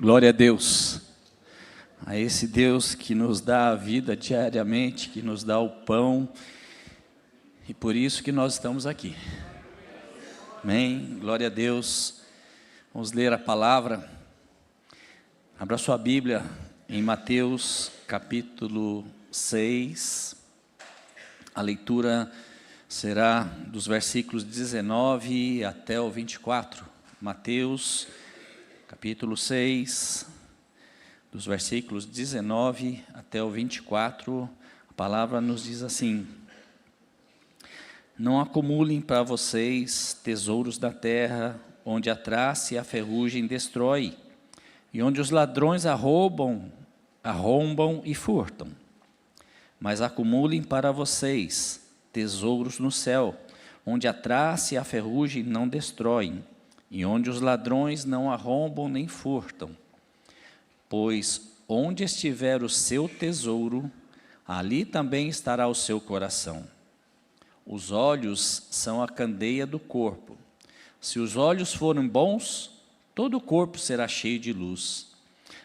Glória a Deus, a esse Deus que nos dá a vida diariamente, que nos dá o pão, e por isso que nós estamos aqui. Amém, glória a Deus. Vamos ler a palavra. Abra sua Bíblia em Mateus capítulo 6, a leitura será dos versículos 19 até o 24, Mateus capítulo 6, dos versículos 19 até o 24, a palavra nos diz assim: Não acumulem para vocês tesouros da terra, onde a traça e a ferrugem destrói, e onde os ladrões arrombam e furtam. Mas acumulem para vocês tesouros no céu, onde a traça e a ferrugem não destroem, e onde os ladrões não arrombam nem furtam. Pois onde estiver o seu tesouro, ali também estará o seu coração. Os olhos são a candeia do corpo. Se os olhos forem bons, todo o corpo será cheio de luz.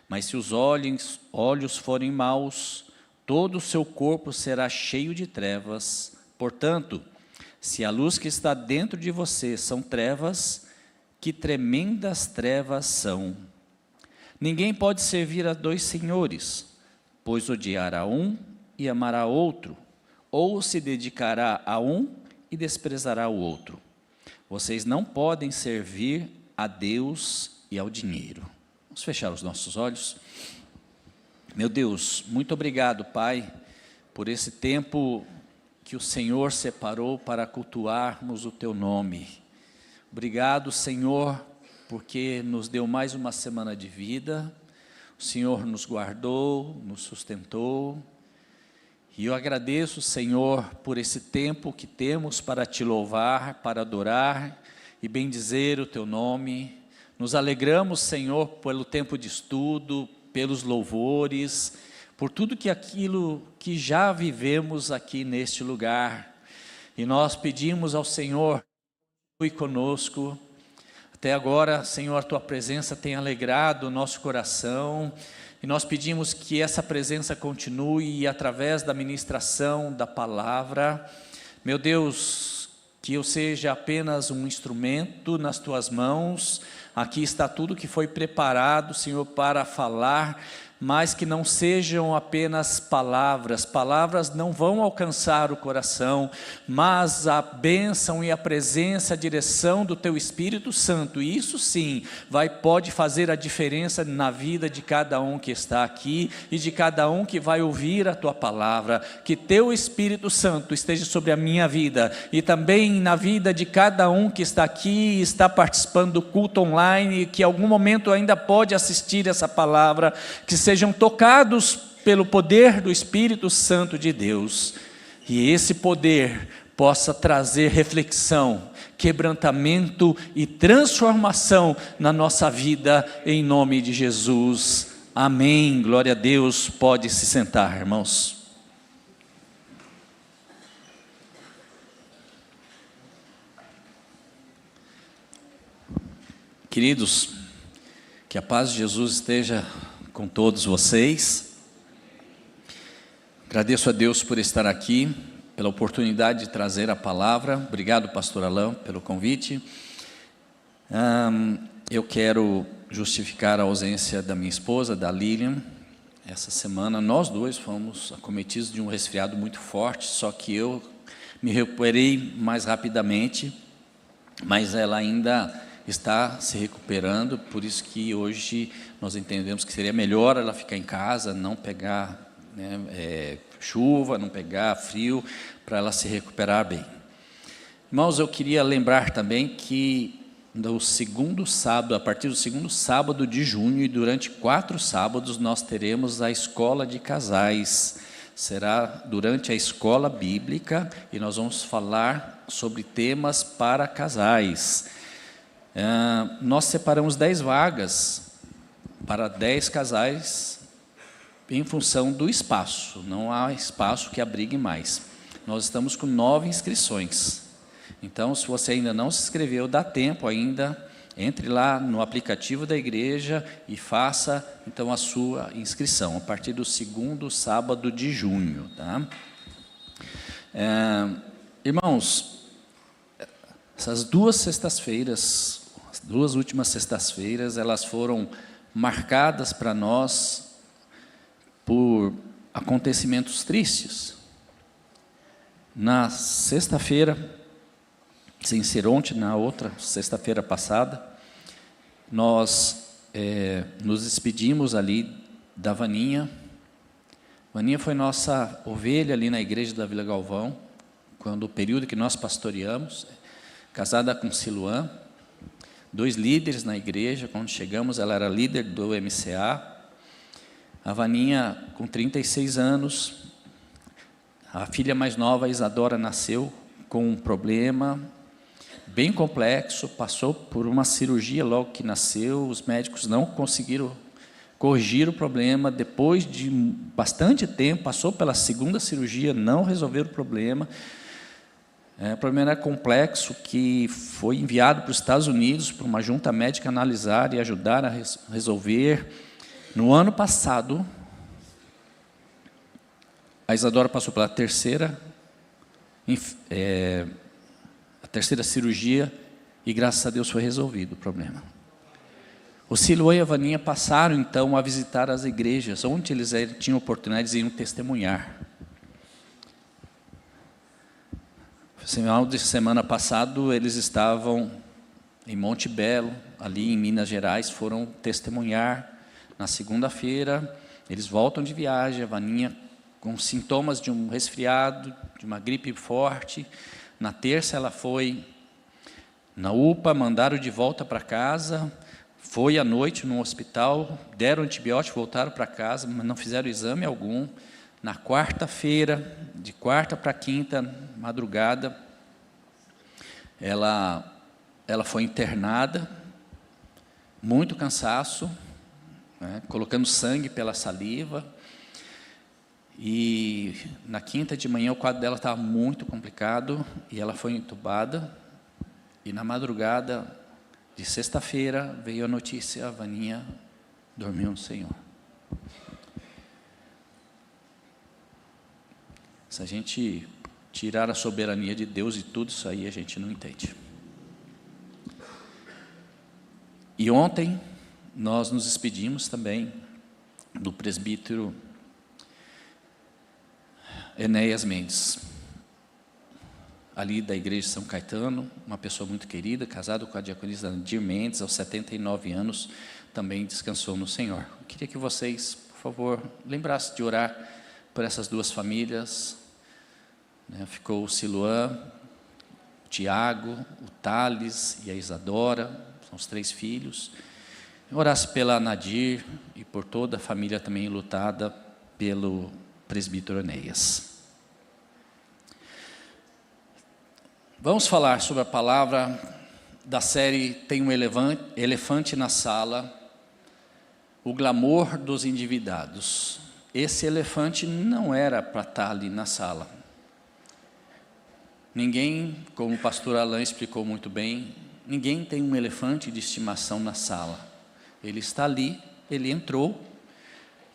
Mas se os olhos forem maus, todo o seu corpo será cheio de trevas. Portanto, se a luz que está dentro de você são trevas, que tremendas trevas são! Ninguém pode servir a dois senhores, pois odiará um e amará outro, ou se dedicará a um e desprezará o outro. Vocês não podem servir a Deus e ao dinheiro. Vamos fechar os nossos olhos. Meu Deus, muito obrigado, Pai, por esse tempo que o Senhor separou para cultuarmos o Teu nome. Obrigado, Senhor, porque nos deu mais uma semana de vida. O Senhor nos guardou, nos sustentou. E eu agradeço, Senhor, por esse tempo que temos para Te louvar, para adorar e bendizer o Teu nome. Nos alegramos, Senhor, pelo tempo de estudo, pelos louvores, por tudo aquilo que já vivemos aqui neste lugar. E nós pedimos ao Senhor, continue conosco. Até agora, Senhor, a Tua presença tem alegrado o nosso coração, e nós pedimos que essa presença continue através da ministração da palavra. Meu Deus, que eu seja apenas um instrumento nas Tuas mãos. Aqui está tudo que foi preparado, Senhor, para falar, mas que não sejam apenas palavras. Palavras não vão alcançar o coração, mas a bênção e a presença, a direção do Teu Espírito Santo, e isso sim, pode fazer a diferença na vida de cada um que está aqui, e de cada um que vai ouvir a Tua palavra. Que Teu Espírito Santo esteja sobre a minha vida, e também na vida de cada um que está aqui, e está participando do culto online, e que em algum momento ainda pode assistir essa palavra, que sejam tocados pelo poder do Espírito Santo de Deus, e esse poder possa trazer reflexão, quebrantamento e transformação na nossa vida, em nome de Jesus, amém, glória a Deus. Pode se sentar, irmãos. Queridos, que a paz de Jesus esteja com todos vocês. Agradeço a Deus por estar aqui, pela oportunidade de trazer a palavra. Obrigado, pastor Alain, pelo convite. Eu quero justificar a ausência da minha esposa, da Lilian. Essa semana nós dois fomos acometidos de um resfriado muito forte, só que eu me recuperei mais rapidamente, mas ela ainda está se recuperando, por isso que hoje nós entendemos que seria melhor ela ficar em casa, não pegar chuva, não pegar frio, para ela se recuperar bem. Irmãos, eu queria lembrar também que no segundo sábado, a partir do segundo sábado de junho e durante 4 sábados, nós teremos a escola de casais. Será durante a escola bíblica, e nós vamos falar sobre temas para casais. Nós separamos 10 vagas para 10 casais em função do espaço. Não há espaço que abrigue mais. Nós estamos com 9 inscrições. Então, se você ainda não se inscreveu, dá tempo ainda. entre lá no aplicativo da igreja e faça então a sua inscrição, a partir do 2º sábado de junho. Tá? Irmãos, essas 2 sextas-feiras, as 2 últimas sextas-feiras, elas foram marcadas para nós por acontecimentos tristes. Na sexta-feira, sem ser ontem, na outra sexta-feira passada, nós nos despedimos ali da Vaninha. Vaninha foi nossa ovelha ali na igreja da Vila Galvão, quando o período que nós pastoreamos, casada com Siluan, 2 líderes na igreja. Quando chegamos, ela era líder do MCA. A Vaninha, com 36 anos, a filha mais nova, a Isadora, nasceu com um problema bem complexo, passou por uma cirurgia logo que nasceu, os médicos não conseguiram corrigir o problema, depois de bastante tempo, passou pela 2ª cirurgia, não resolveram o problema. O problema era complexo, que foi enviado para os Estados Unidos, para uma junta médica analisar e ajudar a resolver. No ano passado, a Isadora passou pela terceira cirurgia e, graças a Deus, foi resolvido o problema. O Siluan e a Vaninha passaram, então, a visitar as igrejas, onde eles tinham oportunidade de ir testemunhar. No final de semana passado, eles estavam em Monte Belo, ali em Minas Gerais, foram testemunhar. Na segunda-feira, eles voltam de viagem, a Vaninha com sintomas de um resfriado, de uma gripe forte. Na terça ela foi na UPA, mandaram de volta para casa, foi à noite no hospital, deram antibiótico, voltaram para casa, mas não fizeram exame algum. Na quarta-feira, de quarta para quinta, madrugada, ela foi internada, muito cansaço, né, colocando sangue pela saliva. E na quinta de manhã o quadro dela estava muito complicado e ela foi entubada. E na madrugada de sexta-feira veio a notícia: a Vaninha dormiu no Senhor. Se a gente tirar a soberania de Deus e tudo isso aí, a gente não entende. E ontem nós nos despedimos também do presbítero Enéas Mendes, ali da igreja de São Caetano, uma pessoa muito querida, casado com a diaconisa Andir Mendes, aos 79 anos, também descansou no Senhor. Eu queria que vocês, por favor, lembrassem de orar por essas 2 famílias. Ficou o Siluan, o Tiago, o Thales e a Isadora, são os 3 filhos. Orasse pela Nadir e por toda a família também lutada pelo presbítero Enéas. Vamos falar sobre a palavra da série Tem um elefante na sala, o glamour dos endividados. Esse elefante não era para estar ali na sala. Ninguém, como o pastor Alain explicou muito bem, ninguém tem um elefante de estimação na sala. Ele está ali, ele entrou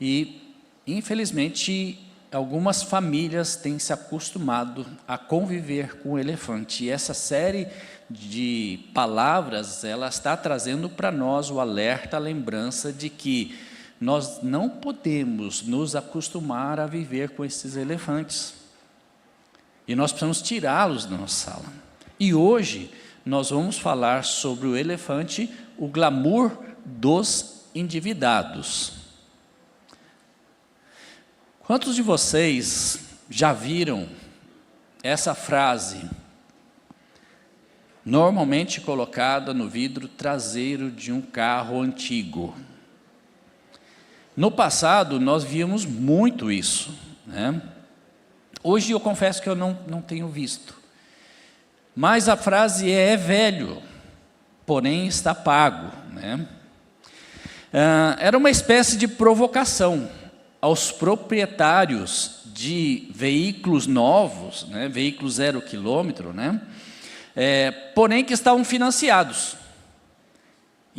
e, infelizmente, algumas famílias têm se acostumado a conviver com o elefante. E essa série de palavras, ela está trazendo para nós o alerta, a lembrança de que nós não podemos nos acostumar a viver com esses elefantes. E nós precisamos tirá-los da nossa sala. E hoje nós vamos falar sobre o elefante, o glamour dos endividados. Quantos de vocês já viram essa frase, normalmente colocada no vidro traseiro de um carro antigo? No passado, nós víamos muito isso, né? Hoje eu confesso que eu não tenho visto. Mas a frase é velho, porém está pago, né? Era uma espécie de provocação aos proprietários de veículos novos, né, veículos 0 quilômetro, né, porém que estavam financiados.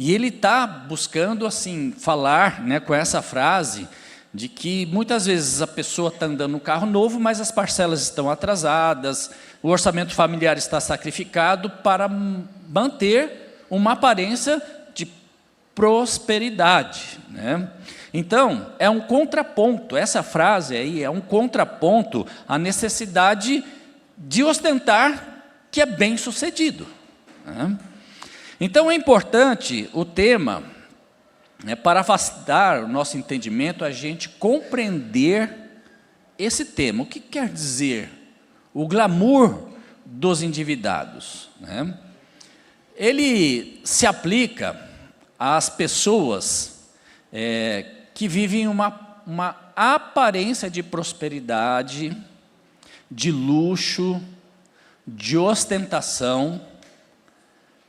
E ele está buscando assim falar, né, com essa frase de que muitas vezes a pessoa está andando no carro novo, mas as parcelas estão atrasadas, o orçamento familiar está sacrificado para manter uma aparência de prosperidade, né? Então, é um contraponto, essa frase aí é um contraponto à necessidade de ostentar que é bem-sucedido, né? Então, é importante o tema, para facilitar o nosso entendimento, a gente compreender esse tema. O que quer dizer o glamour dos endividados, né? Ele se aplica às pessoas que vivem uma aparência de prosperidade, de luxo, de ostentação,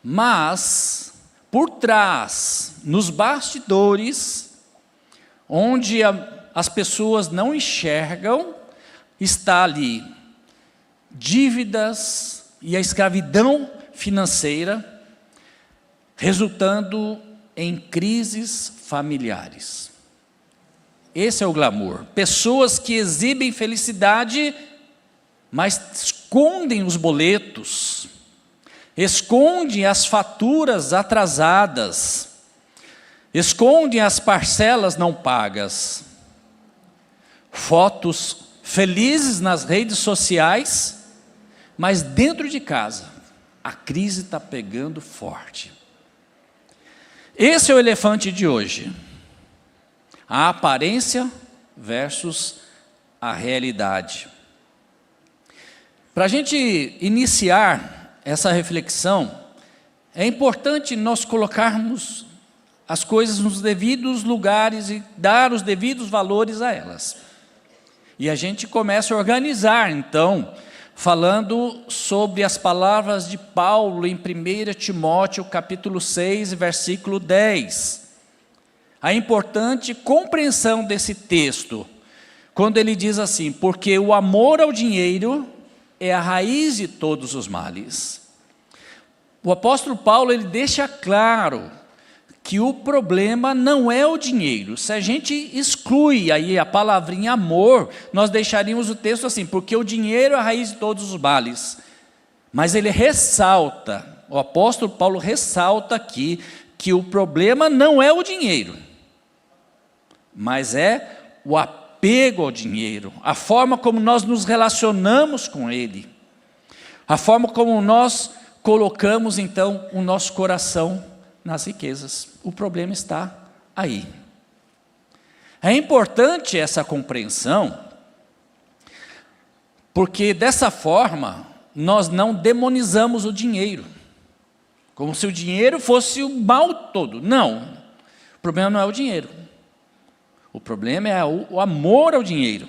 mas por trás, nos bastidores, onde as pessoas não enxergam, está ali dívidas e a escravidão financeira, resultando em crises familiares. Esse é o glamour. Pessoas que exibem felicidade, mas escondem os boletos, escondem as faturas atrasadas, escondem as parcelas não pagas. Fotos felizes nas redes sociais, mas dentro de casa, a crise está pegando forte. Esse é o elefante de hoje. A aparência versus a realidade. Para a gente iniciar essa reflexão, é importante nós colocarmos as coisas nos devidos lugares e dar os devidos valores a elas. E a gente começa a organizar, então, falando sobre as palavras de Paulo em 1 Timóteo, capítulo 6, versículo 10. A importante compreensão desse texto, quando ele diz assim: porque o amor ao dinheiro é a raiz de todos os males. O apóstolo Paulo, ele deixa claro que o problema não é o dinheiro. Se a gente exclui aí a palavrinha amor, nós deixaríamos o texto assim: porque o dinheiro é a raiz de todos os males. Mas ele ressalta, o apóstolo Paulo ressalta aqui, que o problema não é o dinheiro, mas é o apego ao dinheiro, a forma como nós nos relacionamos com ele, a forma como nós colocamos então o nosso coração nas riquezas. O problema está aí. É importante essa compreensão, porque dessa forma nós não demonizamos o dinheiro, como se o dinheiro fosse o mal todo. Não, o problema não é o dinheiro. O problema é o amor ao dinheiro.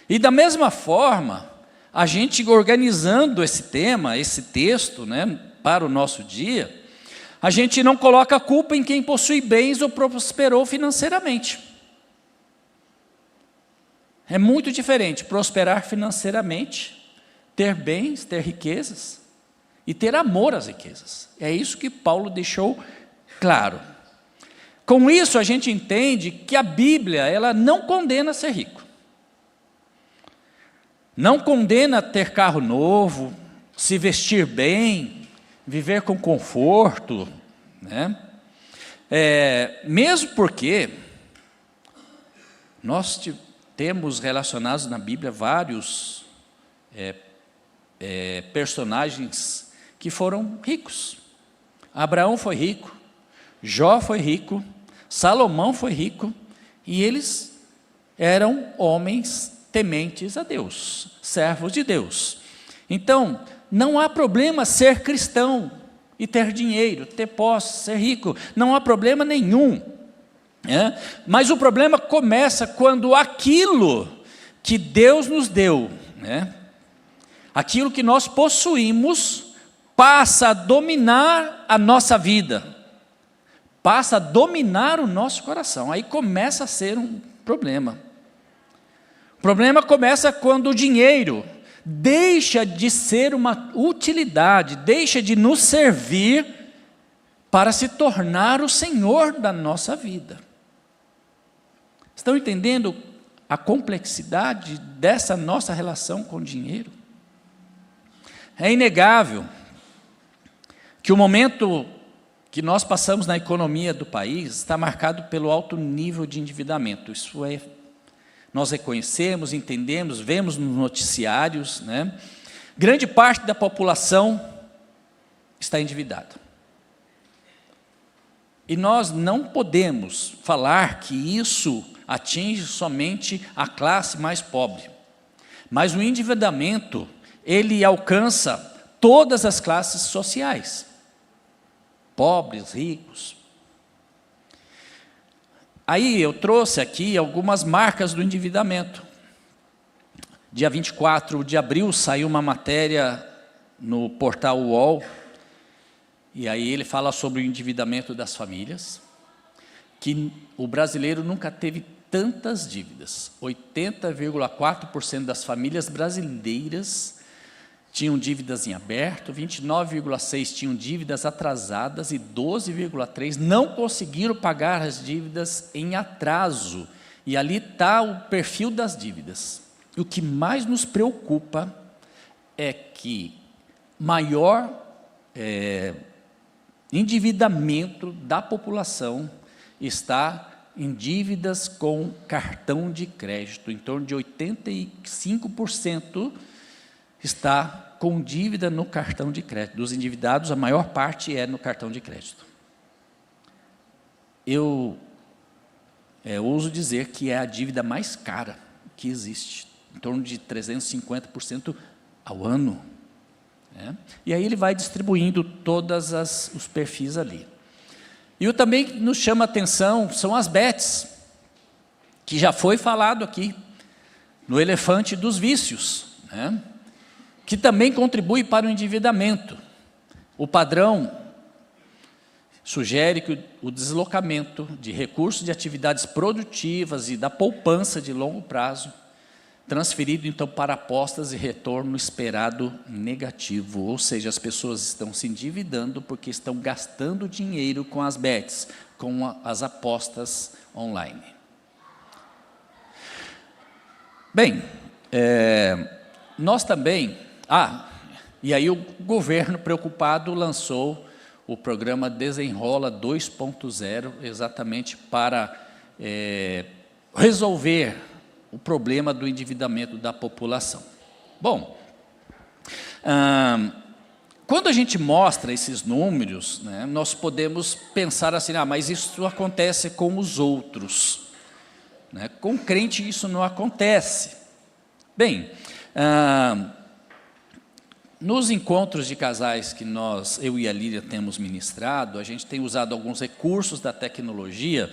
E da mesma forma, a gente organizando esse tema, esse texto, né, para o nosso dia, a gente não coloca a culpa em quem possui bens ou prosperou financeiramente. É muito diferente prosperar financeiramente, ter bens, ter riquezas e ter amor às riquezas. É isso que Paulo deixou claro. Com isso, a gente entende que a Bíblia, ela não condena ser rico. Não condena ter carro novo, se vestir bem, viver com conforto, né? Mesmo porque nós temos relacionados na Bíblia vários personagens que foram ricos. Abraão foi rico, Jó foi rico, Salomão foi rico, e eles eram homens tementes a Deus, servos de Deus. Então, não há problema ser cristão e ter dinheiro, ter posse, ser rico, não há problema nenhum. Mas o problema começa quando aquilo que Deus nos deu, aquilo que nós possuímos, passa a dominar a nossa vida, passa a dominar o nosso coração. Aí começa a ser um problema. O problema começa quando o dinheiro deixa de ser uma utilidade, deixa de nos servir para se tornar o Senhor da nossa vida. Estão entendendo a complexidade dessa nossa relação com o dinheiro? É inegável que o momento que nós passamos na economia do país está marcado pelo alto nível de endividamento. Isso é, nós reconhecemos, entendemos, vemos nos noticiários, né? Grande parte da população está endividada. E nós não podemos falar que isso atinge somente a classe mais pobre. Mas o endividamento, ele alcança todas as classes sociais. Pobres, ricos. Aí eu trouxe aqui algumas marcas do endividamento. Dia 24 de abril saiu uma matéria no portal UOL, e aí ele fala sobre o endividamento das famílias, que o brasileiro nunca teve tantas dívidas. 80,4% das famílias brasileiras tinham dívidas em aberto, 29,6% tinham dívidas atrasadas e 12,3% não conseguiram pagar as dívidas em atraso. E ali está o perfil das dívidas. E o que mais nos preocupa é que maior endividamento da população está em dívidas com cartão de crédito. Em torno de 85% está com dívida no cartão de crédito. Dos endividados, a maior parte é no cartão de crédito. Eu ouso dizer que é a dívida mais cara que existe, em torno de 350% ao ano. Né? E aí ele vai distribuindo todos os perfis ali. E o também que nos chama a atenção são as bets, que já foi falado aqui, no elefante dos vícios, né? Que também contribui para o endividamento. O padrão sugere que o deslocamento de recursos de atividades produtivas e da poupança de longo prazo, transferido então para apostas e retorno esperado negativo, ou seja, as pessoas estão se endividando porque estão gastando dinheiro com as bets, com as apostas online. Bem, nós também, e aí o governo preocupado lançou o programa Desenrola 2.0, exatamente para resolver o problema do endividamento da população. Bom, quando a gente mostra esses números, né, nós podemos pensar assim, mas isso acontece com os outros. Né? Com crente isso não acontece. Bem, nos encontros de casais que eu e a Lília temos ministrado, a gente tem usado alguns recursos da tecnologia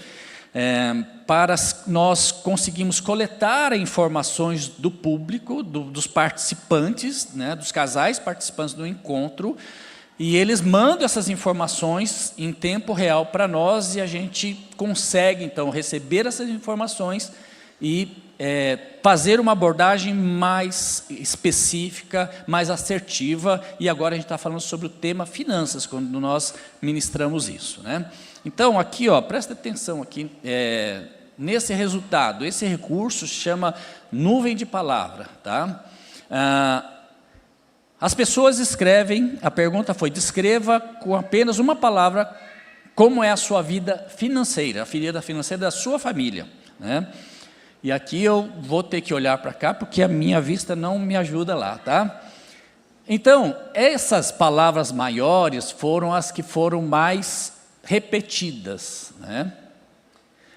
para nós conseguirmos coletar informações do público, dos participantes, né, dos casais participantes do encontro, e eles mandam essas informações em tempo real para nós, e a gente consegue, então, receber essas informações e fazer uma abordagem mais específica, mais assertiva, e agora a gente está falando sobre o tema finanças, quando nós ministramos isso, né? Então, aqui, presta atenção aqui, nesse resultado, esse recurso chama nuvem de palavra, tá? As pessoas escrevem, a pergunta foi, descreva com apenas uma palavra como é a sua vida financeira, a vida financeira da sua família, né? E aqui eu vou ter que olhar para cá, porque a minha vista não me ajuda lá, tá? Então, essas palavras maiores foram as que foram mais repetidas, né?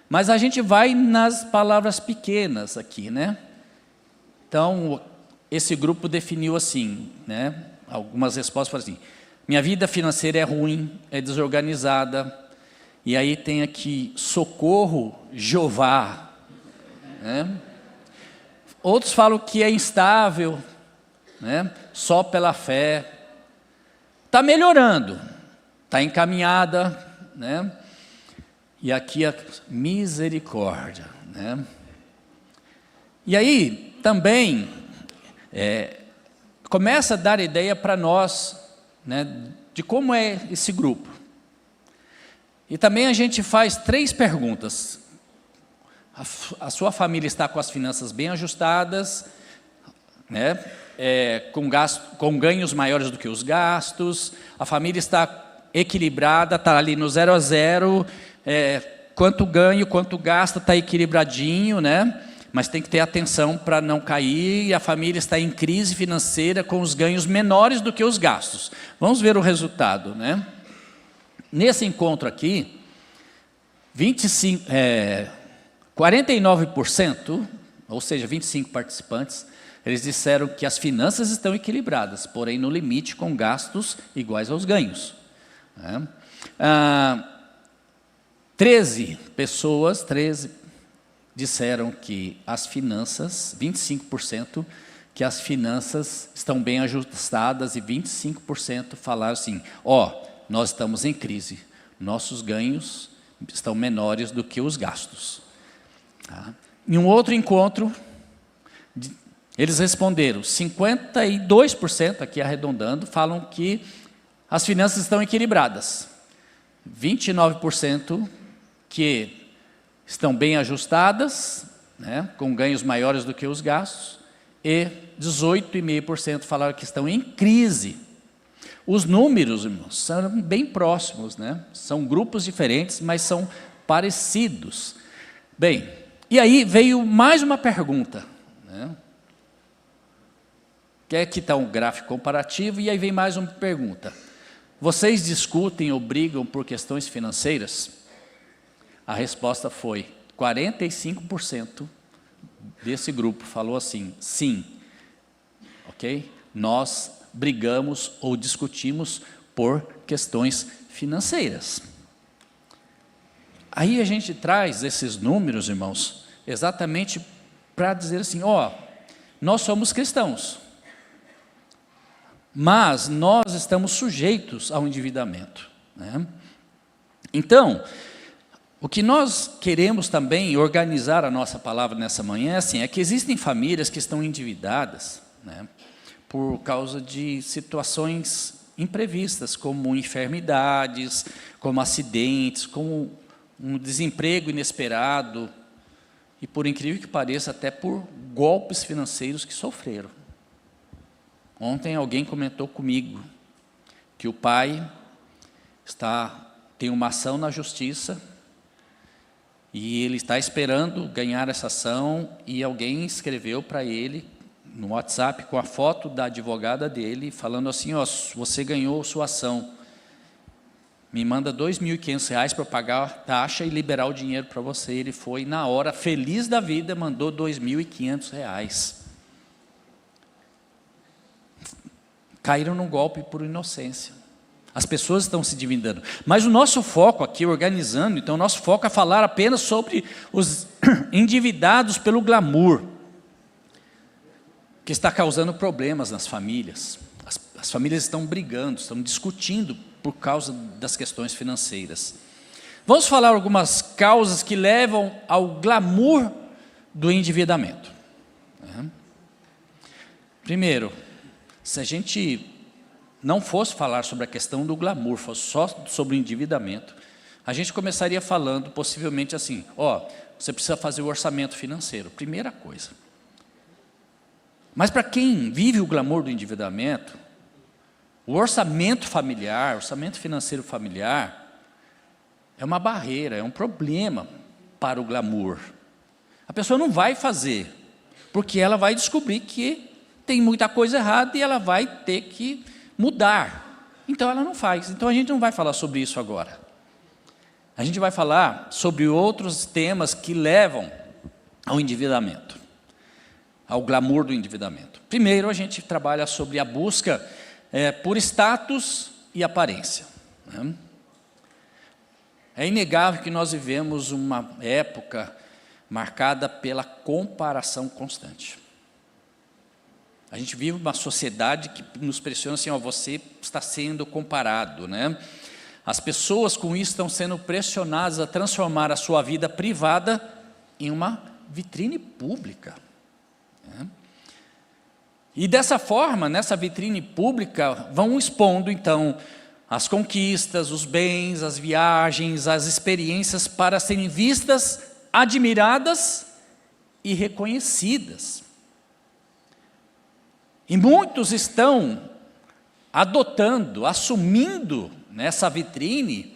Mas a gente vai nas palavras pequenas aqui, né? Então, esse grupo definiu assim, né? Algumas respostas foram assim, minha vida financeira é ruim, é desorganizada, e aí tem aqui, socorro, Jeová, né? Outros falam que é instável, né? Só pela fé, está melhorando, está encaminhada, né? E aqui a misericórdia, né? E aí também começa a dar ideia para nós, né, de como é esse grupo. E também a gente faz 3 perguntas. A sua família está com as finanças bem ajustadas, né? Com ganhos maiores do que os gastos, a família está equilibrada, está ali no 0 a 0, quanto ganho, quanto gasta, está equilibradinho, né? Mas tem que ter atenção para não cair, e a família está em crise financeira com os ganhos menores do que os gastos. Vamos ver o resultado, né? Nesse encontro aqui, 49%, ou seja, 25 participantes, eles disseram que as finanças estão equilibradas, porém no limite com gastos iguais aos ganhos. 13 pessoas, disseram que as finanças, 25%, que as finanças estão bem ajustadas, e 25% falaram assim, nós estamos em crise, nossos ganhos estão menores do que os gastos. Em um outro encontro, eles responderam, 52%, aqui arredondando, falam que as finanças estão equilibradas. 29% que estão bem ajustadas, né, com ganhos maiores do que os gastos, e 18,5% falaram que estão em crise. Os números, irmãos, são bem próximos, né? São grupos diferentes, mas são parecidos. Bem, e aí veio mais uma pergunta, né? Que aqui está um gráfico comparativo, e aí vem mais uma pergunta. Vocês discutem ou brigam por questões financeiras? A resposta foi, 45% desse grupo falou assim, sim, ok? Nós brigamos ou discutimos por questões financeiras. Aí a gente traz esses números, irmãos, exatamente para dizer assim, nós somos cristãos, mas nós estamos sujeitos ao endividamento, né? Então, o que nós queremos também organizar a nossa palavra nessa manhã é que existem famílias que estão endividadas, né, por causa de situações imprevistas, como enfermidades, como acidentes, como um desemprego inesperado, e por incrível que pareça, até por golpes financeiros que sofreram. Ontem alguém comentou comigo que o pai tem uma ação na justiça, e ele está esperando ganhar essa ação, e alguém escreveu para ele no WhatsApp com a foto da advogada dele, falando assim, você ganhou sua ação, me manda R$2.500 para eu pagar a taxa e liberar o dinheiro para você. Ele foi, na hora, feliz da vida, mandou R$2.500. Caíram num golpe por inocência. As pessoas estão se endividando. Mas o nosso foco aqui, organizando, então o nosso foco é falar apenas sobre os endividados pelo glamour, que está causando problemas nas famílias. As famílias estão brigando, estão discutindo por causa das questões financeiras. Vamos falar algumas causas que levam ao glamour do endividamento. Primeiro, se a gente não fosse falar sobre a questão do glamour, fosse só sobre o endividamento, a gente começaria falando possivelmente assim, você precisa fazer o orçamento financeiro, primeira coisa. Mas para quem vive o glamour do endividamento, o orçamento familiar, orçamento financeiro familiar, é uma barreira, é um problema para o glamour. A pessoa não vai fazer, porque ela vai descobrir que tem muita coisa errada e ela vai ter que mudar. Então ela não faz. Então a gente não vai falar sobre isso agora. A gente vai falar sobre outros temas que levam ao endividamento, ao glamour do endividamento. Primeiro a gente trabalha sobre a busca por status e aparência, né? É inegável que nós vivemos uma época marcada pela comparação constante. A gente vive uma sociedade que nos pressiona assim, você está sendo comparado, né? As pessoas com isso estão sendo pressionadas a transformar a sua vida privada em uma vitrine pública, né? E dessa forma, nessa vitrine pública, vão expondo então as conquistas, os bens, as viagens, as experiências para serem vistas, admiradas e reconhecidas. E muitos estão adotando, assumindo nessa vitrine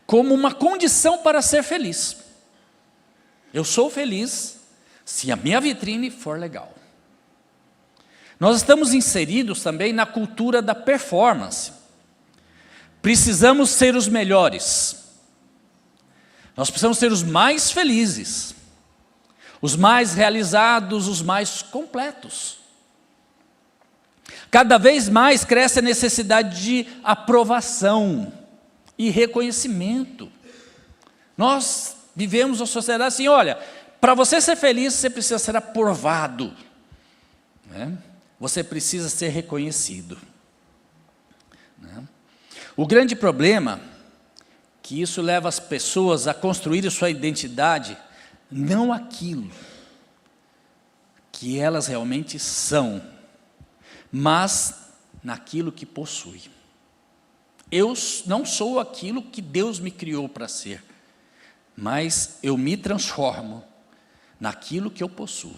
como uma condição para ser feliz. Eu sou feliz se a minha vitrine for legal. Nós estamos inseridos também na cultura da performance. Precisamos ser os melhores. Nós precisamos ser os mais felizes, os mais realizados, os mais completos. Cada vez mais cresce a necessidade de aprovação e reconhecimento. Nós vivemos uma sociedade assim, olha, para você ser feliz, você precisa ser aprovado, né? Você precisa ser reconhecido, né? O grande problema é que isso leva as pessoas a construir sua identidade, não aquilo que elas realmente são, mas naquilo que possui. Eu não sou aquilo que Deus me criou para ser, mas eu me transformo naquilo que eu possuo.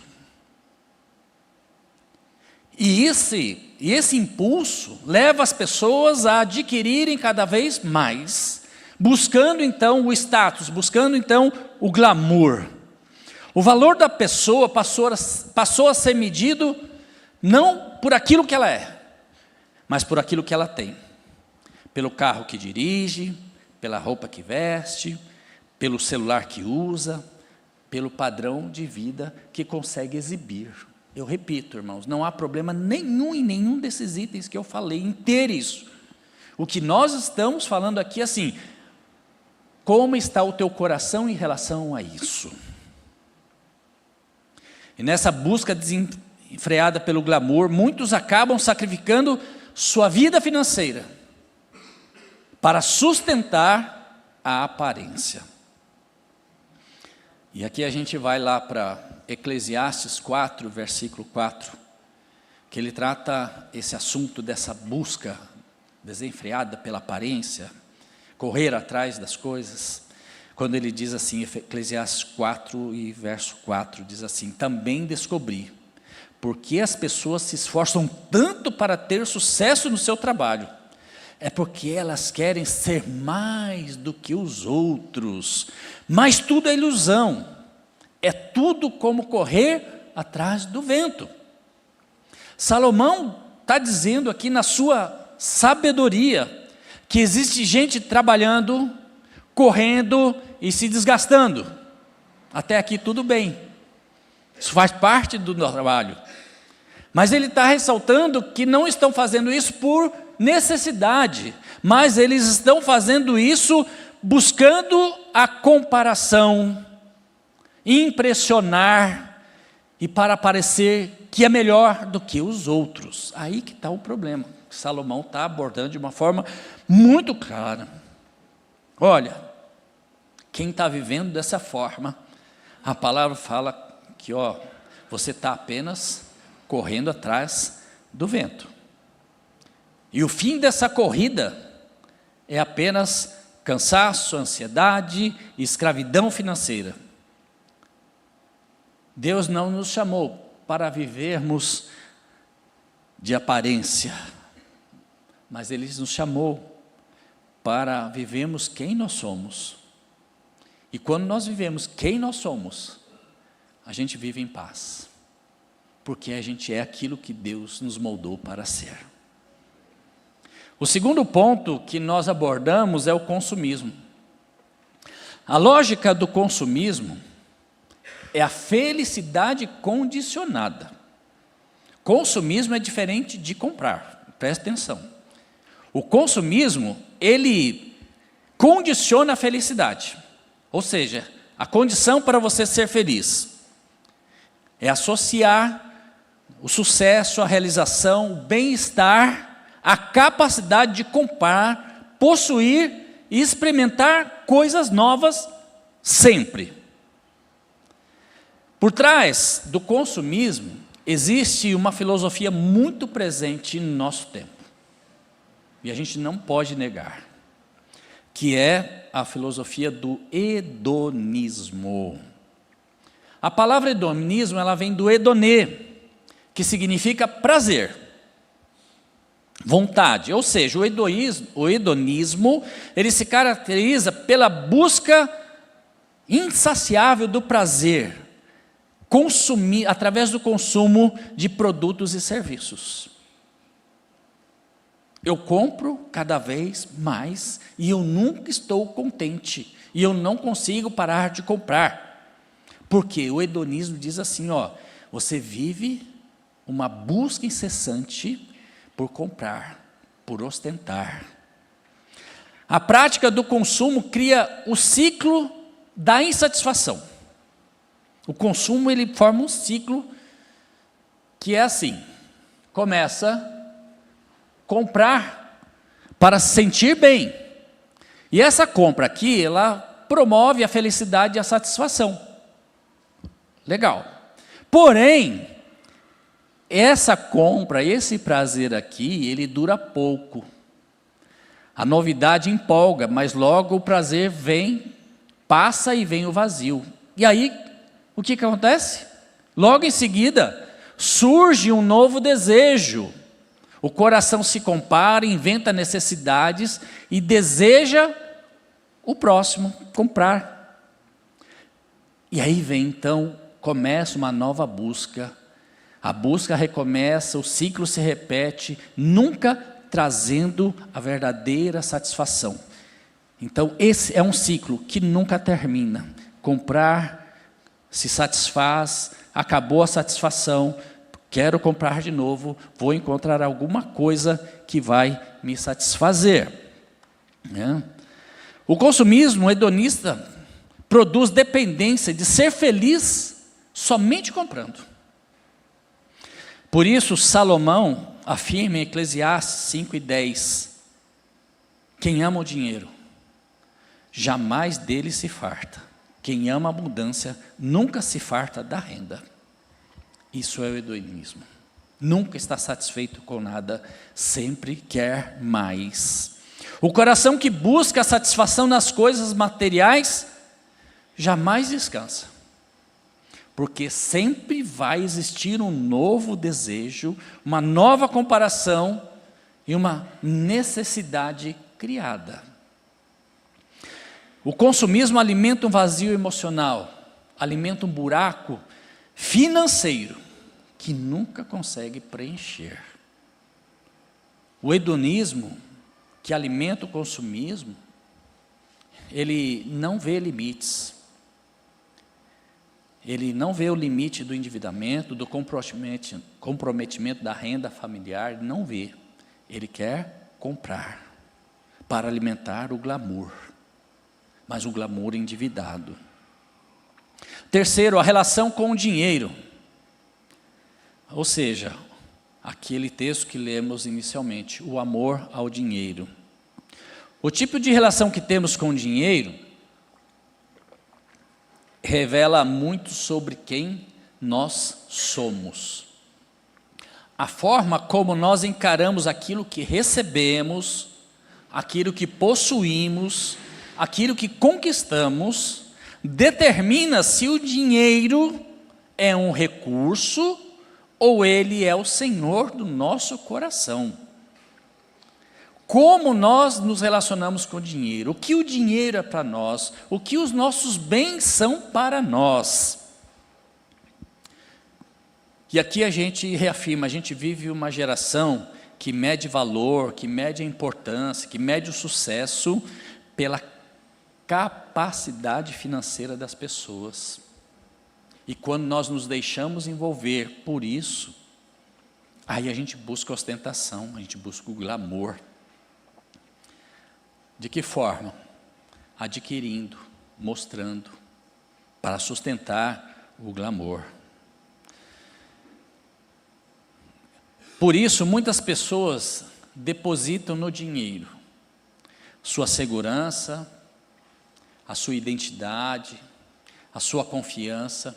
E esse impulso leva as pessoas a adquirirem cada vez mais, buscando então o status, buscando então o glamour. O valor da pessoa passou a ser medido não por aquilo que ela é, mas por aquilo que ela tem. Pelo carro que dirige, pela roupa que veste, pelo celular que usa, pelo padrão de vida que consegue exibir. Eu repito, irmãos, não há problema nenhum em nenhum desses itens que eu falei em ter isso. O que nós estamos falando aqui é assim, como está o teu coração em relação a isso? E nessa busca desenfreada pelo glamour, muitos acabam sacrificando sua vida financeira para sustentar a aparência. E aqui a gente vai lá para Eclesiastes 4, versículo 4, que ele trata esse assunto dessa busca desenfreada pela aparência, correr atrás das coisas, quando ele diz assim, Eclesiastes 4 e verso 4, diz assim, também descobri, porque as pessoas se esforçam tanto para ter sucesso no seu trabalho, é porque elas querem ser mais do que os outros, mas tudo é ilusão, é tudo como correr atrás do vento. Salomão está dizendo aqui na sua sabedoria, que existe gente trabalhando, correndo e se desgastando. Até aqui tudo bem, isso faz parte do trabalho. Mas ele está ressaltando que não estão fazendo isso por necessidade, mas eles estão fazendo isso buscando a comparação, impressionar e para parecer que é melhor do que os outros. Aí que está o problema. Salomão está abordando de uma forma muito clara. Olha, quem está vivendo dessa forma, a palavra fala que você está apenas correndo atrás do vento. E o fim dessa corrida é apenas cansaço, ansiedade e escravidão financeira. Deus não nos chamou para vivermos de aparência, mas Ele nos chamou para vivermos quem nós somos. E quando nós vivemos quem nós somos, a gente vive em paz, porque a gente é aquilo que Deus nos moldou para ser. O segundo ponto que nós abordamos é o consumismo. A lógica do consumismo é a felicidade condicionada. Consumismo é diferente de comprar, presta atenção. O consumismo, ele condiciona a felicidade, ou seja, a condição para você ser feliz é associar o sucesso, a realização, o bem-estar, a capacidade de comprar, possuir e experimentar coisas novas sempre. Por trás do consumismo existe uma filosofia muito presente no nosso tempo. e a gente não pode negar, que é a filosofia do hedonismo. A palavra hedonismo, ela vem do hedonê, que significa prazer, vontade. Ou seja, o hedonismo, ele se caracteriza pela busca insaciável do prazer, através do consumo de produtos e serviços. Eu compro cada vez mais e eu nunca estou contente, e eu não consigo parar de comprar, porque o hedonismo diz assim, você vive uma busca incessante por comprar, por ostentar. A prática do consumo cria o ciclo da insatisfação. O consumo, ele forma um ciclo que é assim, começa a comprar para se sentir bem, e essa compra aqui, ela promove a felicidade e a satisfação, legal, porém, essa compra, esse prazer aqui, ele dura pouco, a novidade empolga, mas logo o prazer vem, passa e vem o vazio, e aí, o que acontece? Logo em seguida, surge um novo desejo. O coração se compara, inventa necessidades e deseja o próximo, comprar. E aí vem então, começa uma nova busca. A busca recomeça, o ciclo se repete, nunca trazendo a verdadeira satisfação. Então esse é um ciclo que nunca termina. Comprar, se satisfaz, acabou a satisfação, quero comprar de novo, vou encontrar alguma coisa que vai me satisfazer. O consumismo hedonista produz dependência de ser feliz somente comprando. Por isso Salomão afirma em Eclesiastes 5:10, quem ama o dinheiro, jamais dele se farta. Quem ama a abundância nunca se farta da renda. Isso é o hedonismo. Nunca está satisfeito com nada, sempre quer mais. O coração que busca a satisfação nas coisas materiais, jamais descansa. Porque sempre vai existir um novo desejo, uma nova comparação e uma necessidade criada. O consumismo alimenta um vazio emocional, alimenta um buraco financeiro que nunca consegue preencher. O hedonismo, que alimenta o consumismo, ele não vê limites. Ele não vê o limite do endividamento, do comprometimento da renda familiar, ele não vê. Ele quer comprar para alimentar o glamour. Mas o glamour endividado. Terceiro, a relação com o dinheiro. Ou seja, aquele texto que lemos inicialmente, o amor ao dinheiro. O tipo de relação que temos com o dinheiro revela muito sobre quem nós somos. A forma como nós encaramos aquilo que recebemos, aquilo que possuímos, aquilo que conquistamos, determina se o dinheiro é um recurso ou ele é o Senhor do nosso coração. Como nós nos relacionamos com o dinheiro, o que o dinheiro é para nós, o que os nossos bens são para nós. E aqui a gente reafirma, a gente vive uma geração que mede valor, que mede a importância, que mede o sucesso pela capacidade financeira das pessoas. E quando nós nos deixamos envolver por isso, aí a gente busca ostentação, a gente busca o glamour. De que forma? Adquirindo, mostrando, para sustentar o glamour. Por isso, muitas pessoas depositam no dinheiro sua segurança, a sua identidade, a sua confiança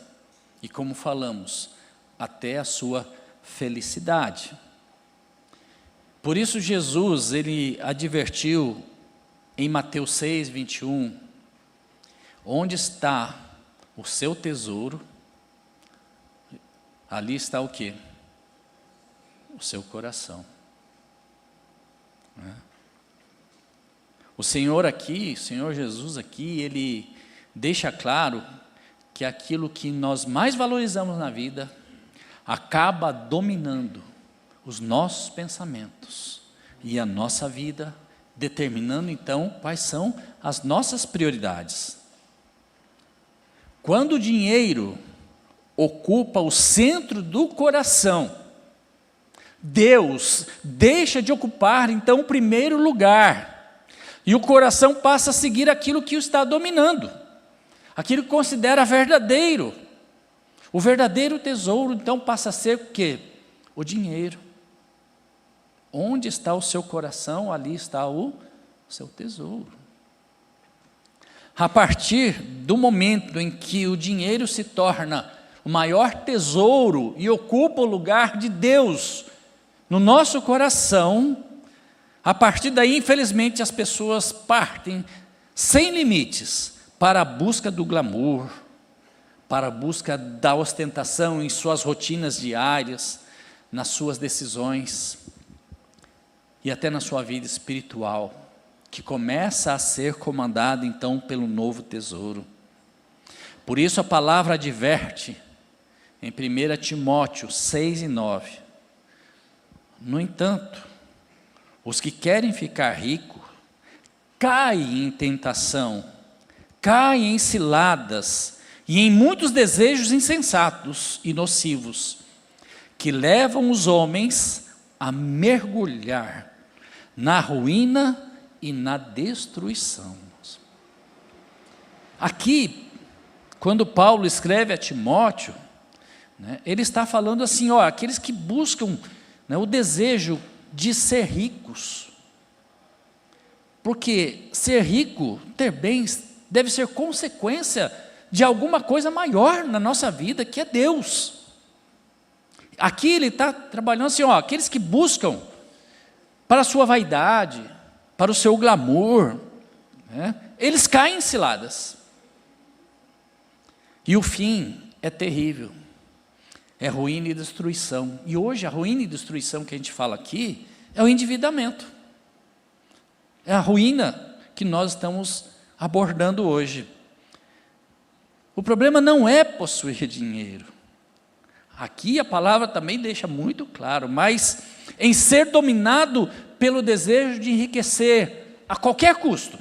e, como falamos, até a sua felicidade. Por isso Jesus, ele advertiu em Mateus 6, 21, onde está o seu tesouro, ali está o quê? O seu coração. O Senhor aqui, o Senhor Jesus aqui, ele deixa claro que aquilo que nós mais valorizamos na vida acaba dominando os nossos pensamentos e a nossa vida, determinando então quais são as nossas prioridades. Quando o dinheiro ocupa o centro do coração, Deus deixa de ocupar então o primeiro lugar, e o coração passa a seguir aquilo que o está dominando, aquilo que considera verdadeiro. O verdadeiro tesouro então passa a ser o quê? O dinheiro. Onde está o seu coração, ali está o seu tesouro. A partir do momento em que o dinheiro se torna o maior tesouro e ocupa o lugar de Deus no nosso coração, a partir daí, infelizmente, as pessoas partem sem limites para a busca do glamour, para a busca da ostentação em suas rotinas diárias, nas suas decisões e até na sua vida espiritual, que começa a ser comandada então pelo novo tesouro. Por isso a palavra adverte em 1 Timóteo 6 e 9. No entanto, os que querem ficar ricos caem em tentação, caem em ciladas e em muitos desejos insensatos e nocivos, que levam os homens a mergulhar na ruína e na destruição. Aqui, quando Paulo escreve a Timóteo, ele está falando assim, aqueles que buscam o desejo de ser ricos, porque ser rico, ter bens, deve ser consequência de alguma coisa maior na nossa vida, que é Deus. Aqui ele está trabalhando assim, aqueles que buscam para a sua vaidade, para o seu glamour, eles caem em ciladas. E o fim é terrível, é ruína e destruição. E hoje a ruína e destruição que a gente fala aqui é o endividamento. É a ruína que nós estamos abordando hoje. O problema não é possuir dinheiro. Aqui a palavra também deixa muito claro, mas em ser dominado pelo desejo de enriquecer a qualquer custo.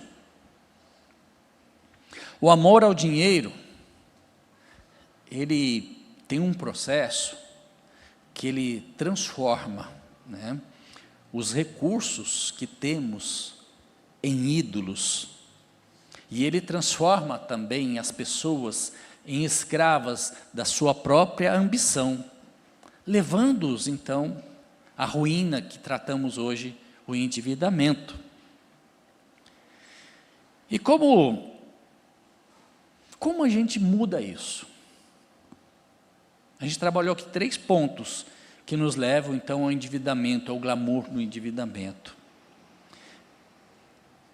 O amor ao dinheiro, ele tem um processo que ele transforma os recursos que temos em ídolos, e ele transforma também as pessoas em escravas da sua própria ambição, levando-os então à ruína que tratamos hoje, o endividamento. E como a gente muda isso? A gente trabalhou aqui 3 pontos que nos levam então ao endividamento, ao glamour do endividamento.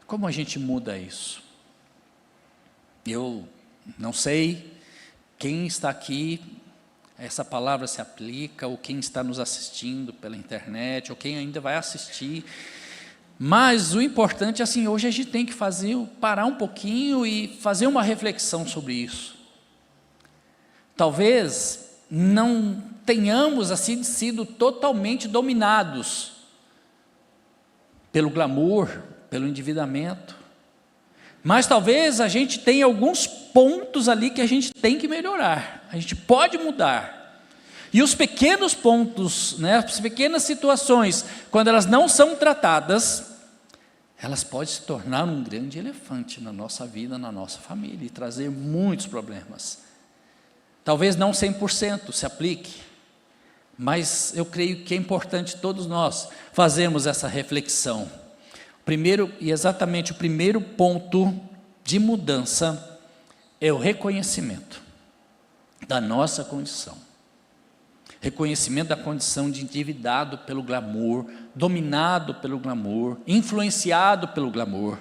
Como a gente muda isso? Eu não sei quem está aqui, essa palavra se aplica, ou quem está nos assistindo pela internet, ou quem ainda vai assistir, mas o importante é assim, hoje a gente tem que parar um pouquinho e fazer uma reflexão sobre isso. Talvez não tenhamos assim sido totalmente dominados pelo glamour, pelo endividamento, mas talvez a gente tenha alguns pontos ali que a gente tem que melhorar, a gente pode mudar, e os pequenos pontos, as pequenas situações, quando elas não são tratadas, elas podem se tornar um grande elefante na nossa vida, na nossa família, e trazer muitos problemas. Talvez não 100% se aplique, mas eu creio que é importante todos nós fazermos essa reflexão. Exatamente o primeiro ponto de mudança é o reconhecimento da nossa condição. reconhecimento da condição de endividado pelo glamour, dominado pelo glamour, influenciado pelo glamour.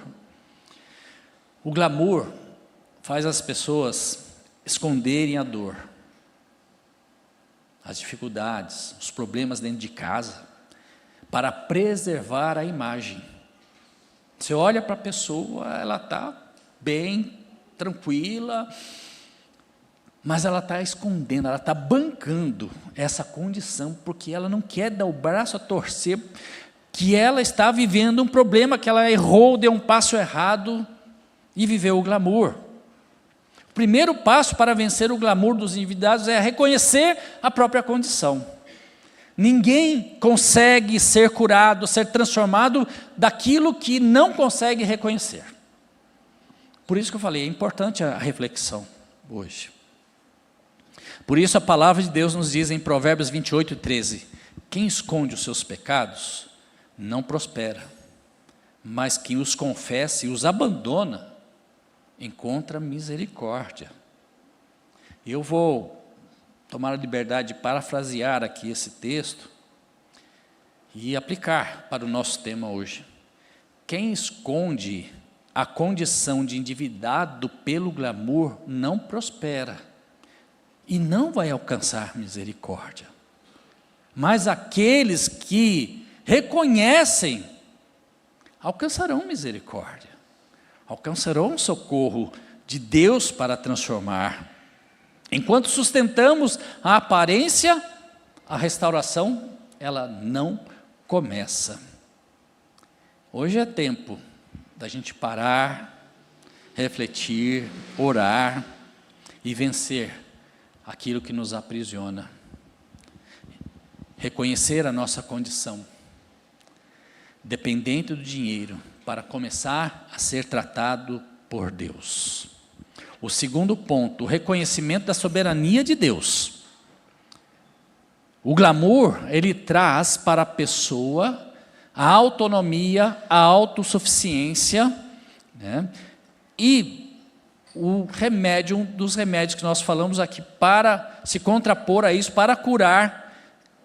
O glamour faz as pessoas esconderem a dor, as dificuldades, os problemas dentro de casa, para preservar a imagem. Você olha para a pessoa, ela está bem, tranquila, mas ela está escondendo, ela está bancando essa condição, porque ela não quer dar o braço a torcer, que ela está vivendo um problema, que ela errou, deu um passo errado e viveu o glamour. O primeiro passo para vencer o glamour dos endividados é reconhecer a própria condição. Ninguém consegue ser curado, ser transformado daquilo que não consegue reconhecer. Por isso que eu falei, é importante a reflexão hoje. Por isso a palavra de Deus nos diz em Provérbios 28:13, quem esconde os seus pecados não prospera, mas quem os confessa e os abandona, encontra misericórdia. Eu vou tomar a liberdade de parafrasear aqui esse texto e aplicar para o nosso tema hoje. Quem esconde a condição de endividado pelo glamour não prospera e não vai alcançar misericórdia. Mas aqueles que reconhecem, alcançarão misericórdia, alcançarão o socorro de Deus para transformar. Enquanto sustentamos a aparência, a restauração, ela não começa. Hoje é tempo da gente parar, refletir, orar e vencer aquilo que nos aprisiona. Reconhecer a nossa condição, dependente do dinheiro, para começar a ser tratado por Deus. O segundo ponto, o reconhecimento da soberania de Deus. O glamour, ele traz para a pessoa a autonomia, a autossuficiência, né? E o remédio, um dos remédios que nós falamos aqui para se contrapor a isso, para curar,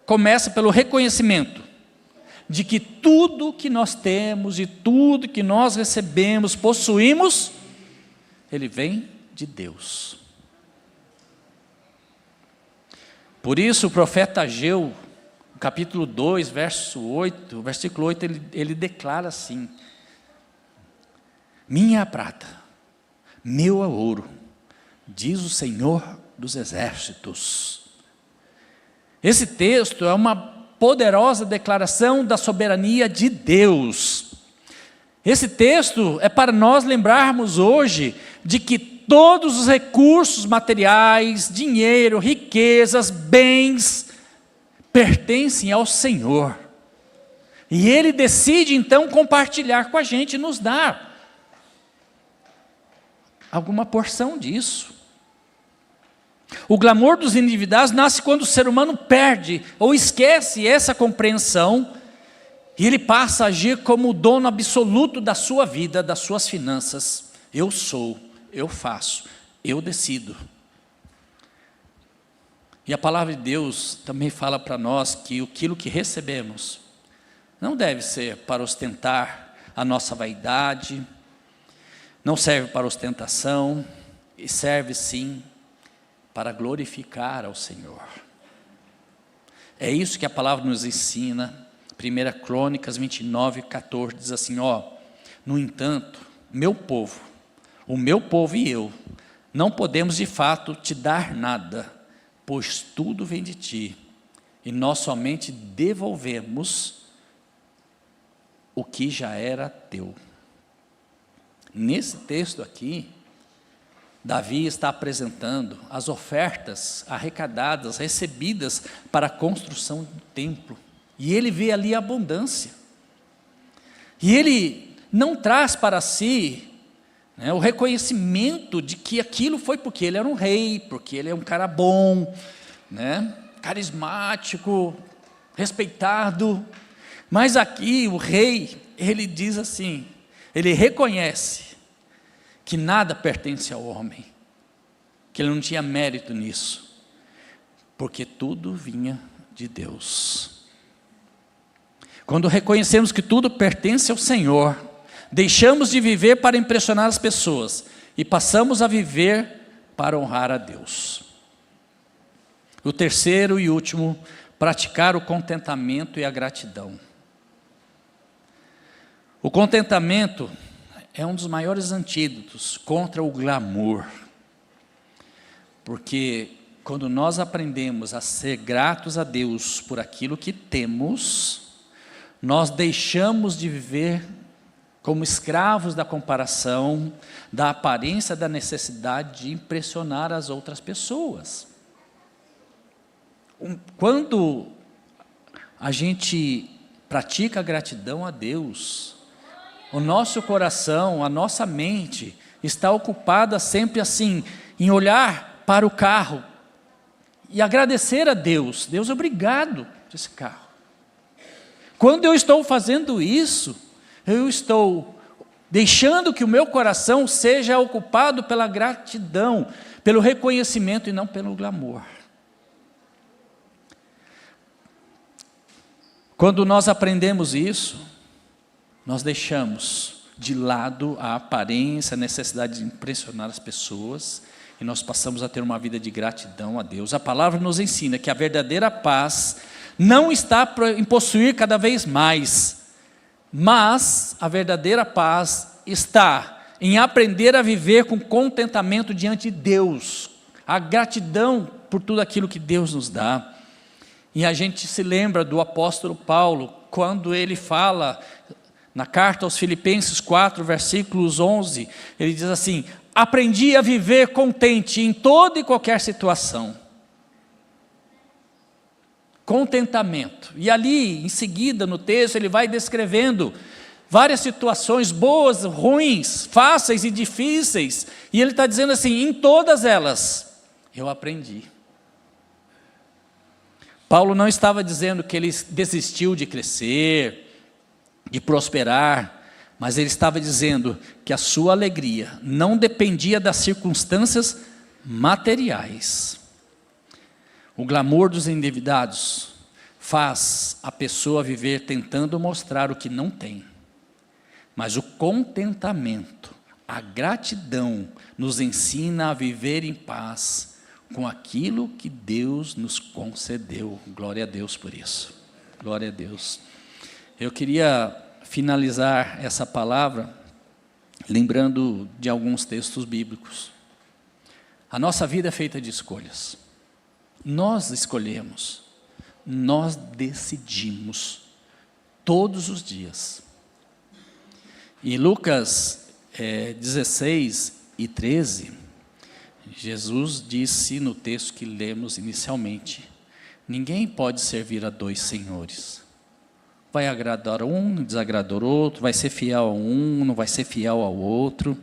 começa pelo reconhecimento de que tudo que nós temos e tudo que nós recebemos, possuímos, ele vem de Deus. Por isso o profeta Ageu, capítulo 2, versículo 8, ele declara assim: minha é a prata, meu é o ouro, diz o Senhor dos exércitos. Esse texto é uma poderosa declaração da soberania de Deus. Esse texto é para nós lembrarmos hoje de que todos os recursos materiais, dinheiro, riquezas, bens, pertencem ao Senhor. E Ele decide então compartilhar com a gente e nos dar alguma porção disso. O glamour dos endividados nasce quando o ser humano perde ou esquece essa compreensão e ele passa a agir como o dono absoluto da sua vida, das suas finanças. Eu sou, eu faço, eu decido. E a palavra de Deus também fala para nós que aquilo que recebemos não deve ser para ostentar a nossa vaidade, não serve para ostentação, e serve sim para glorificar ao Senhor. É isso que a palavra nos ensina. 1 Crônicas 29:14 diz assim: no entanto, o meu povo e eu, não podemos de fato te dar nada, pois tudo vem de ti, e nós somente devolvemos o que já era teu. Nesse texto aqui, Davi está apresentando as ofertas arrecadadas, recebidas para a construção do templo. E ele vê ali a abundância. E ele não traz para si o reconhecimento de que aquilo foi porque ele era um rei, porque ele é um cara bom, carismático, respeitado. Mas aqui o rei, ele diz assim, ele reconhece que nada pertence ao homem, que ele não tinha mérito nisso. porque tudo vinha de Deus. Quando reconhecemos que tudo pertence ao Senhor, deixamos de viver para impressionar as pessoas e passamos a viver para honrar a Deus. O terceiro e último, praticar o contentamento e a gratidão. O contentamento é um dos maiores antídotos contra o glamour, porque quando nós aprendemos a ser gratos a Deus por aquilo que temos, nós deixamos de viver como escravos da comparação, da aparência, da necessidade de impressionar as outras pessoas. Quando a gente pratica a gratidão a Deus, o nosso coração, a nossa mente está ocupada sempre assim, em olhar para o carro e agradecer a Deus. Deus, obrigado por esse carro. Quando eu estou fazendo isso, eu estou deixando que o meu coração seja ocupado pela gratidão, pelo reconhecimento e não pelo glamour. Quando nós aprendemos isso, nós deixamos de lado a aparência, a necessidade de impressionar as pessoas, e nós passamos a ter uma vida de gratidão a Deus. A palavra nos ensina que a verdadeira paz não está em possuir cada vez mais, mas a verdadeira paz está em aprender a viver com contentamento diante de Deus, a gratidão por tudo aquilo que Deus nos dá. E a gente se lembra do apóstolo Paulo, quando ele fala na carta aos Filipenses 4, versículos 11, ele diz assim: aprendi a viver contente em toda e qualquer situação. Contentamento. E ali, em seguida, no texto, ele vai descrevendo várias situações boas, ruins, fáceis e difíceis. E ele está dizendo assim: em todas elas, eu aprendi. Paulo não estava dizendo que ele desistiu de crescer, de prosperar, mas ele estava dizendo que a sua alegria não dependia das circunstâncias materiais. O glamour dos endividados faz a pessoa viver tentando mostrar o que não tem, mas o contentamento, a gratidão nos ensina a viver em paz com aquilo que Deus nos concedeu. Glória a Deus por isso. Glória a Deus. Eu queria finalizar essa palavra lembrando de alguns textos bíblicos. A nossa vida é feita de escolhas. Nós escolhemos, nós decidimos todos os dias. Em Lucas 16 e 13, Jesus disse no texto que lemos inicialmente: ninguém pode servir a dois senhores. Vai agradar um, desagradar outro, vai ser fiel a um, não vai ser fiel ao outro.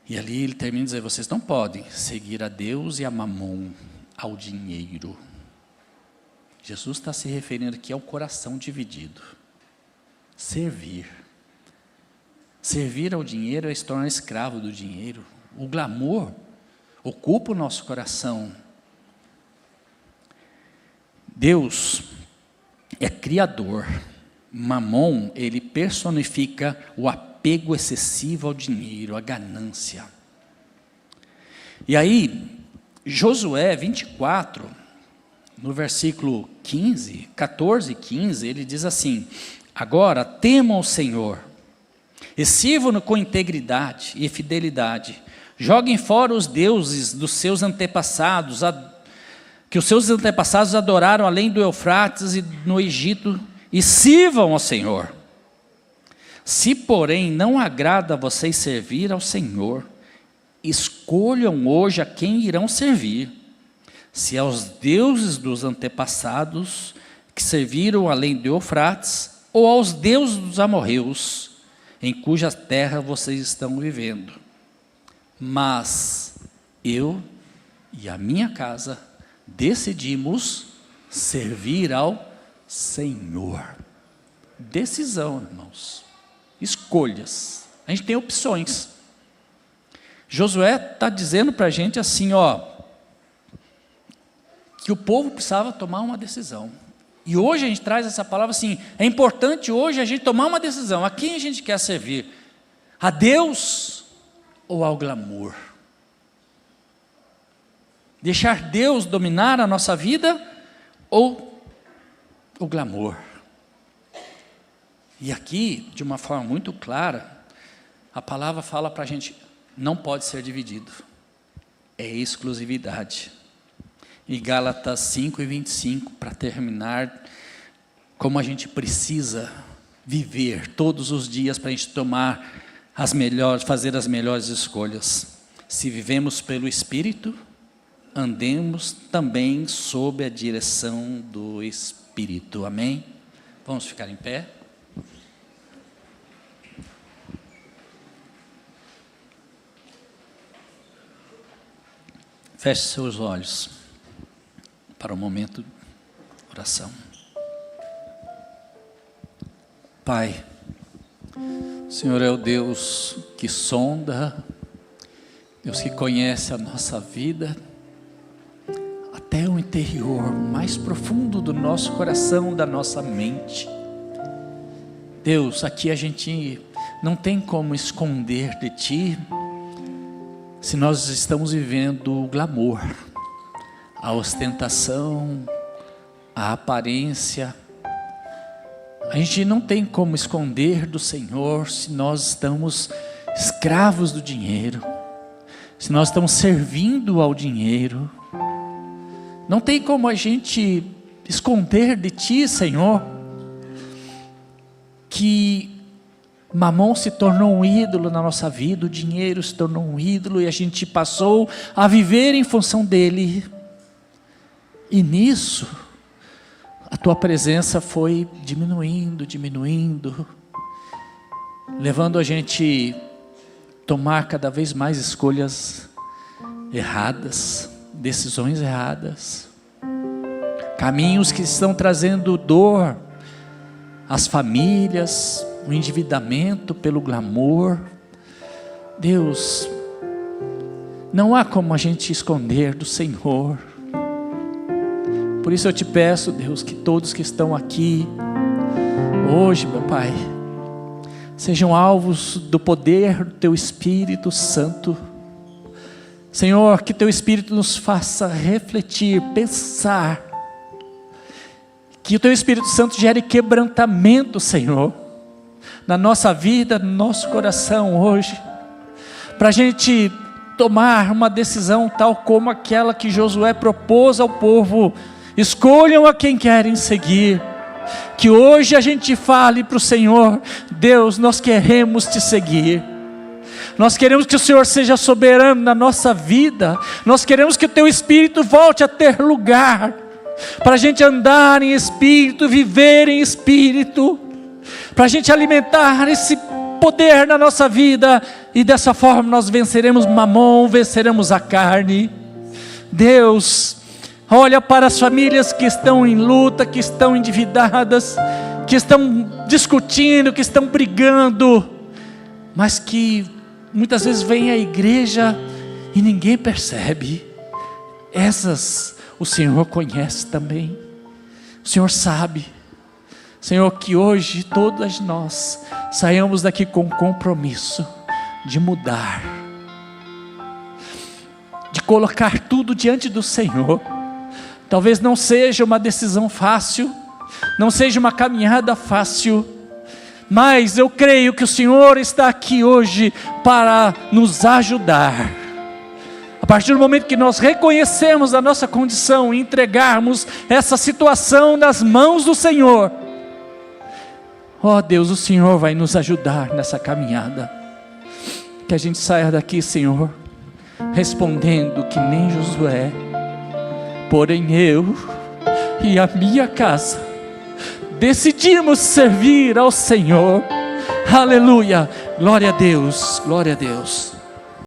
E ali ele termina de dizer: vocês não podem seguir a Deus e a mamon, ao dinheiro. Jesus está se referindo aqui ao coração dividido. Servir. Servir ao dinheiro é se tornar escravo do dinheiro. O glamour ocupa o nosso coração. Deus é criador. Mamon, ele personifica o apego excessivo ao dinheiro, a ganância. E aí, Josué 24, no versículo 14 e 15, ele diz assim: agora temam o Senhor, e sirvam-no com integridade e fidelidade. Joguem fora os deuses dos seus antepassados, que os seus antepassados adoraram além do Eufrates e no Egito, e sirvam ao Senhor. Se, porém, não agrada a vocês servir ao Senhor, escolham hoje a quem irão servir, se aos deuses dos antepassados que serviram além do Eufrates, ou aos deuses dos amorreus, em cuja terra vocês estão vivendo. Mas eu e a minha casa decidimos servir ao Senhor. Decisão, irmãos. Escolhas. A gente tem opções. Josué está dizendo para a gente assim, ó: que o povo precisava tomar uma decisão. E hoje a gente traz essa palavra assim, é importante hoje a gente tomar uma decisão. A quem a gente quer servir? A Deus ou ao glamour? Deixar Deus dominar a nossa vida ou o glamour? E aqui, de uma forma muito clara, a palavra fala para a gente, não pode ser dividido. É exclusividade. E Gálatas 5:25, para terminar, como a gente precisa viver todos os dias para a gente tomar as melhores, fazer as melhores escolhas. Se vivemos pelo Espírito, andemos também sob a direção do Espírito. Amém? Vamos ficar em pé? Feche seus olhos para o momento de oração. Pai, o Senhor é o Deus que sonda, Deus que conhece a nossa vida, até o interior mais profundo do nosso coração, da nossa mente. Deus, aqui a gente não tem como esconder de Ti, se nós estamos vivendo o glamour, a ostentação, a aparência. A gente não tem como esconder do Senhor se nós estamos escravos do dinheiro, se nós estamos servindo ao dinheiro. Não tem como a gente esconder de Ti, Senhor, que Mamon se tornou um ídolo na nossa vida, o dinheiro se tornou um ídolo e a gente passou a viver em função dele. E nisso, a Tua presença foi diminuindo, levando a gente a tomar cada vez mais escolhas erradas, decisões erradas, caminhos que estão trazendo dor às famílias, o endividamento pelo glamour. Deus, não há como a gente esconder do Senhor. Por isso eu te peço, Deus, que todos que estão aqui hoje, meu Pai, sejam alvos do poder do Teu Espírito Santo. Senhor, que Teu Espírito nos faça refletir, pensar, que o Teu Espírito Santo gere quebrantamento, Senhor, na nossa vida, no nosso coração hoje, para a gente tomar uma decisão tal como aquela que Josué propôs ao povo: escolham a quem querem seguir. Que hoje a gente fale para o Senhor: Deus, nós queremos Te seguir, nós queremos que o Senhor seja soberano na nossa vida, nós queremos que o Teu Espírito volte a ter lugar, para a gente andar em Espírito, viver em Espírito, para a gente alimentar esse poder na nossa vida, e dessa forma nós venceremos Mamon, venceremos a carne. Deus, olha para as famílias que estão em luta, que estão endividadas, que estão discutindo, que estão brigando, mas que muitas vezes vêm à igreja e ninguém percebe. Essas o Senhor conhece também, o Senhor sabe. Senhor, que hoje todas nós saiamos daqui com compromisso de mudar, de colocar tudo diante do Senhor. Talvez não seja uma decisão fácil, não seja uma caminhada fácil, mas eu creio que o Senhor está aqui hoje para nos ajudar. A partir do momento que nós reconhecemos a nossa condição e entregarmos essa situação nas mãos do Senhor, ó Deus, o Senhor vai nos ajudar nessa caminhada. Que a gente saia daqui, Senhor, respondendo que nem Josué: porém eu e a minha casa decidimos servir ao Senhor. Aleluia, glória a Deus, glória a Deus.